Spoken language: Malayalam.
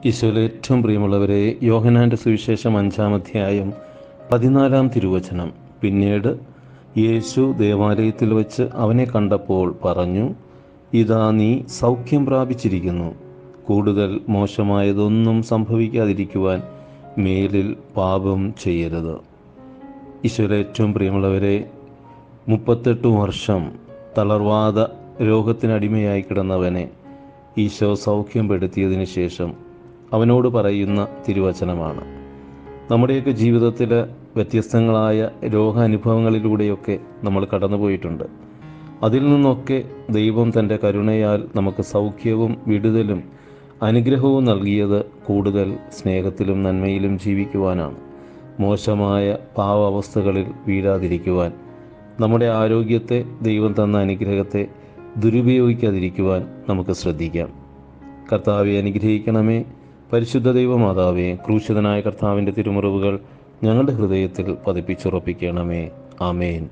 ഈശോയിലെ ഏറ്റവും പ്രിയമുള്ളവരെ, യോഹന്നാൻ്റെ സുവിശേഷം 5-ാം അധ്യായം 14-ാം തിരുവചനം. പിന്നീട് യേശു ദേവാലയത്തിൽ വച്ച് അവനെ കണ്ടപ്പോൾ പറഞ്ഞു, ഇതാ നീ സൗഖ്യം പ്രാപിച്ചിരിക്കുന്നു. കൂടുതൽ മോശമായതൊന്നും സംഭവിക്കാതിരിക്കുവാൻ മേലിൽ പാപം ചെയ്യരുത്. ഈശോയിലെ ഏറ്റവും പ്രിയമുള്ളവരെ, 38 വർഷം തളർവാദ രോഗത്തിനടിമയായി കിടന്നവനെ ഈശോ സൗഖ്യപ്പെടുത്തിയതിന് ശേഷം അവനോട് പറയുന്ന തിരുവചനമാണ്. നമ്മുടെയൊക്കെ ജീവിതത്തിൽ വ്യത്യസ്തങ്ങളായ രോഗാനുഭവങ്ങളിലൂടെയൊക്കെ നമ്മൾ കടന്നുപോയിട്ടുണ്ട്. അതിൽ നിന്നൊക്കെ ദൈവം തൻ്റെ കരുണയാൽ നമുക്ക് സൗഖ്യവും വിടുതലും അനുഗ്രഹവും നൽകിയത് കൂടുതൽ സ്നേഹത്തിലും നന്മയിലും ജീവിക്കുവാനാണ്. മോശമായ പാവാവസ്ഥകളിൽ വീഴാതിരിക്കുവാൻ, നമ്മുടെ ആരോഗ്യത്തെ, ദൈവം തന്ന അനുഗ്രഹത്തെ ദുരുപയോഗിക്കാതിരിക്കുവാൻ നമുക്ക് ശ്രദ്ധിക്കാം. കർത്താവെ അനുഗ്രഹിക്കണമേ. പരിശുദ്ധ ദൈവമാതാവേ, ക്രൂശിതനായ കർത്താവിൻ്റെ തിരുമുറിവുകൾ ഞങ്ങളുടെ ഹൃദയത്തിൽ പതിപ്പിച്ചുറപ്പിക്കണമേ. ആമേൻ.